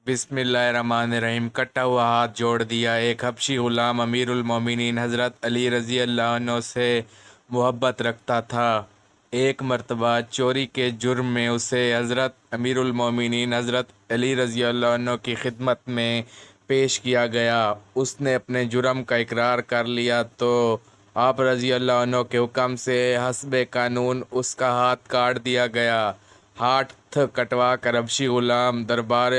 بسم اللہ الرحمن الرحیم۔ کٹا ہوا ہاتھ جوڑ دیا۔ ایک حبشی غلام امیر المومنین حضرت علی رضی اللہ عنہ سے محبت رکھتا تھا۔ ایک مرتبہ چوری کے جرم میں اسے حضرت امیر المومنین حضرت علی رضی اللہ عنہ کی خدمت میں پیش کیا گیا۔ اس نے اپنے جرم کا اقرار کر لیا تو آپ رضی اللہ عنہ کے حکم سے حسب قانون اس کا ہاتھ کاٹ دیا گیا۔ ہاتھ کٹوا کر حبشی غلام دربار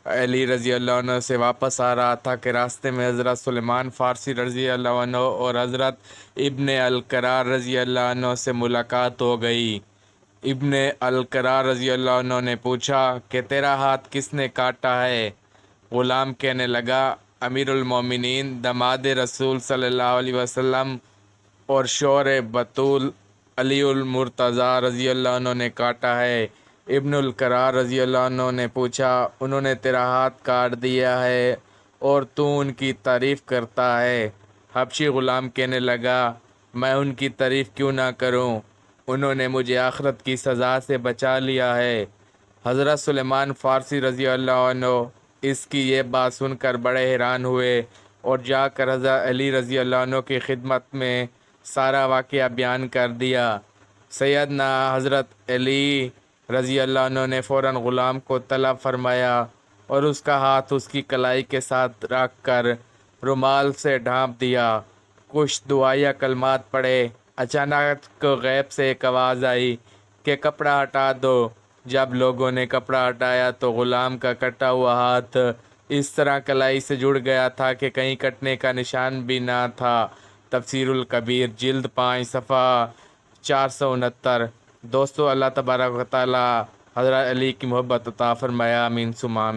علی رضی اللہ عنہ سے واپس آ رہا تھا کہ راستے میں حضرت سلیمان فارسی رضی اللہ عنہ اور حضرت ابن القرار رضی اللہ عنہ سے ملاقات ہو گئی۔ ابن القرار رضی اللہ عنہ نے پوچھا کہ تیرا ہاتھ کس نے کاٹا ہے؟ غلام کہنے لگا، امیر المومنین داماد رسول صلی اللہ علیہ وسلم اور شوہر بطول علی المرتضیٰ رضی اللہ عنہ نے کاٹا ہے۔ ابن القرار رضی اللہ عنہ نے پوچھا، انہوں نے تیرا ہاتھ کاٹ دیا ہے اور تو ان کی تعریف کرتا ہے؟ حبشی غلام کہنے لگا، میں ان کی تعریف کیوں نہ کروں، انہوں نے مجھے آخرت کی سزا سے بچا لیا ہے۔ حضرت سلیمان فارسی رضی اللہ عنہ اس کی یہ بات سن کر بڑے حیران ہوئے اور جا کر حضرت علی رضی اللہ عنہ کی خدمت میں سارا واقعہ بیان کر دیا۔ سیدنا حضرت علی رضی اللہ عنہ نے فوراً غلام کو طلب فرمایا اور اس کا ہاتھ اس کی کلائی کے ساتھ رکھ کر رومال سے ڈھانپ دیا۔ کچھ دعائیہ کلمات پڑھے۔ اچانک غیب سے ایک آواز آئی کہ کپڑا ہٹا دو۔ جب لوگوں نے کپڑا ہٹایا تو غلام کا کٹا ہوا ہاتھ اس طرح کلائی سے جڑ گیا تھا کہ کہیں کٹنے کا نشان بھی نہ تھا۔ تفسیر الکبیر جلد 5 صفحہ 469۔ دوستو، اللہ تبارک و تعالی حضرت علی کی محبت عطا فرمایا، آمین ثم آمین۔